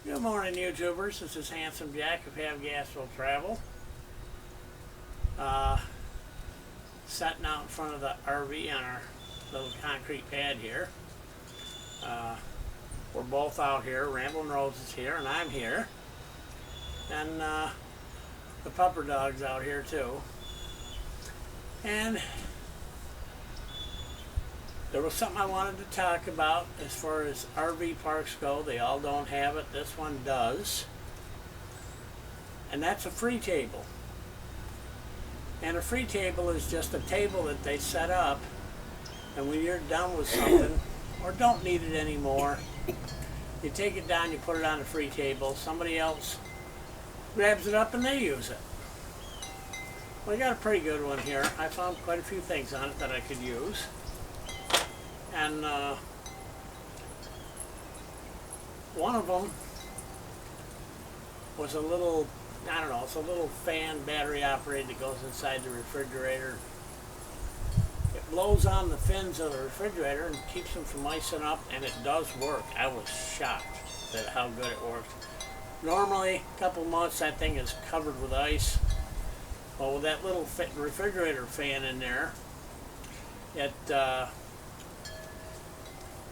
Good morning, YouTubers. This is Handsome Jack of Have Gas Will Travel. Sitting out in front of the RV on our little concrete pad here. We're both out here. Ramblin' Rose is here, and I'm here. And the pupper dog's out here too. And there was something I wanted to talk about as far as RV parks go. They all don't have it. This one does. And that's a free table. And a free table is just a table that they set up, and when you're done with something or don't need it anymore, you take it down, you put it on a free table, somebody else grabs it up and they use it. We got a pretty good one here. I found quite a few things on it that I could use. And one of them was a little, I don't know, it's a little fan, battery operated, that goes inside the refrigerator. It blows on the fins of the refrigerator and keeps them from icing up, and it does work. I was shocked at how good it works. Normally, a couple months, that thing is covered with ice. Well, with that little refrigerator fan in there,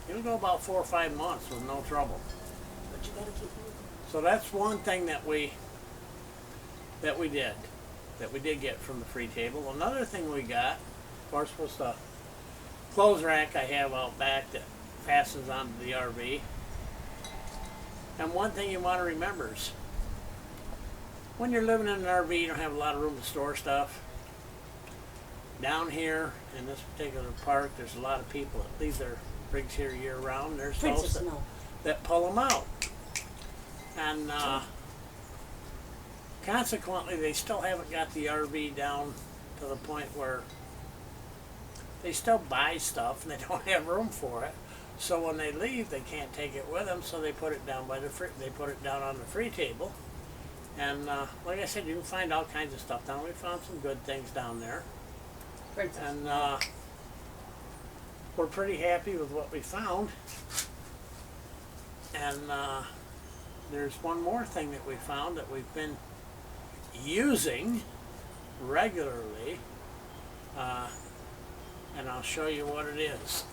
it'll go about 4 or 5 months with no trouble. But you gotta keep moving. So that's one thing that we did get from the free table. Another thing we got, of course, was the clothes rack I have out back that fastens onto the RV. And one thing you want to remember is, when you're living in an RV, you don't have a lot of room to store stuff. Down here in this particular park, there's a lot of people that leave their rigs here year round. There's folks that pull them out. And consequently, they still haven't got the RV down to the point where they still buy stuff and they don't have room for it. So when they leave, they can't take it with them, so they put it down they put it down on the free table. And like I said, you can find all kinds of stuff down. We found some good things down there. Princess. And we're pretty happy with what we found. And there's one more thing that we found that we've been using regularly, and I'll show you what it is.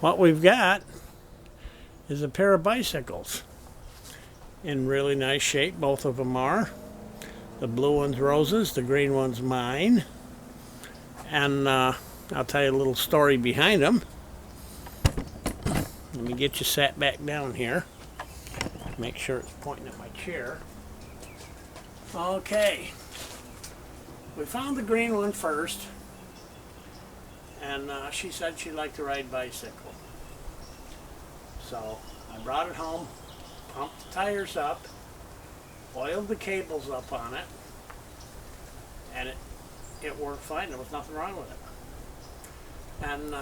What we've got is a pair of bicycles in really nice shape. Both of them are. The blue one's Rose's, the green one's mine. And I'll tell you a little story behind them. Let me get you sat back down here. Make sure it's pointing at my chair. Okay. We found the green one first. And she said she'd like to ride bicycle. So I brought it home, pumped the tires up, oiled the cables up on it, and it worked fine. There was nothing wrong with it. And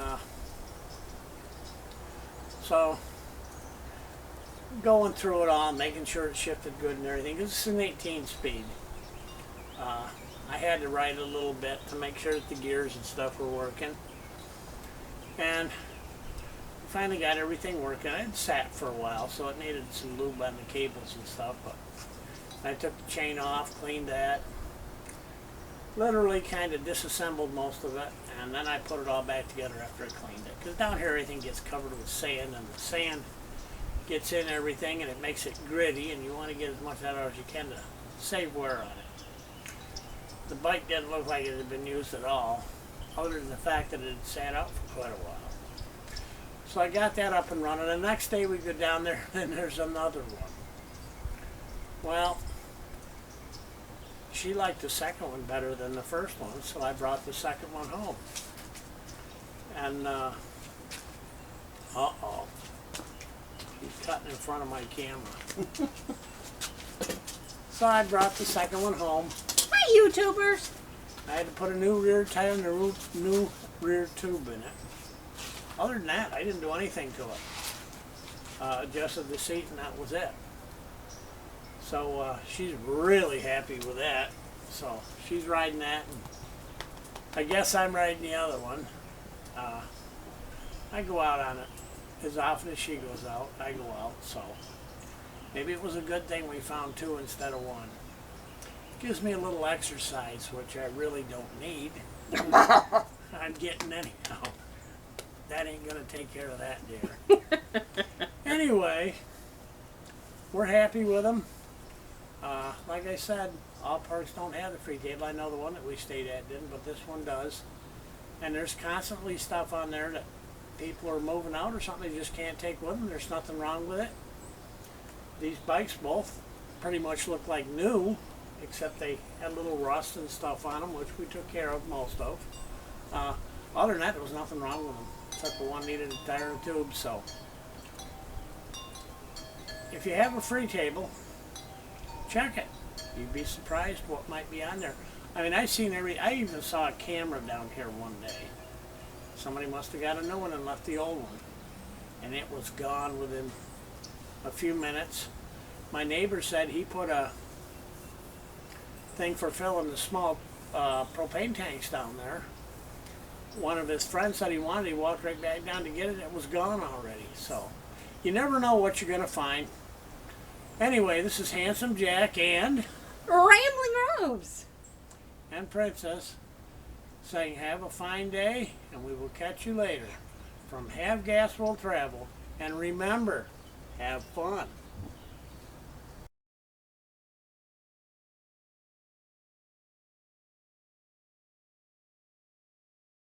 so going through it all, making sure it shifted good and everything, because it's an 18-speed. I had to ride a little bit to make sure that the gears and stuff were working. And finally got everything working. It sat for a while, so it needed some lube on the cables and stuff. But I took the chain off, cleaned that, literally kind of disassembled most of it, and then I put it all back together after I cleaned it. Because down here everything gets covered with sand, and the sand gets in everything, and it makes it gritty, and you want to get as much out of it as you can to save wear on it. The bike didn't look like it had been used at all, other than the fact that it had sat out for quite a while. So I got that up and running. The next day we go down there, and there's another one. Well, she liked the second one better than the first one, so I brought the second one home. And, uh-oh, he's cutting in front of my camera. So I brought the second one home. Hi, YouTubers! I had to put a new rear tire and a new rear tube in it. Other than that, I didn't do anything to it. Adjusted the seat and that was it. So she's really happy with that. So she's riding that. And I guess I'm riding the other one. I go out on it as often as she goes out. I go out, so maybe it was a good thing we found 2 instead of 1. Gives me a little exercise, which I really don't need. I'm getting anyhow. That ain't gonna take care of that deer. Anyway, we're happy with them. Like I said, all parks don't have the free table. I know the one that we stayed at didn't, but this one does. And there's constantly stuff on there that people are moving out or something they just can't take with them. There's nothing wrong with it. These bikes both pretty much look like new, except they had a little rust and stuff on them, which we took care of most of. Other than that, there was nothing wrong with them, except the one needed a tire and tube. So if you have a free table, check it. You'd be surprised what might be on there. I mean, I even saw a camera down here one day. Somebody must have got a new one and left the old one, and it was gone within a few minutes. My neighbor said he put a thing for filling the small propane tanks down there. One of his friends said he wanted it. He walked right back down to get it. It was gone already. So you never know what you're going to find. Anyway, this is Handsome Jack and Rambling Rose. and Princess saying have a fine day, and we will catch you later from Have Gas Will Travel. And remember, have fun.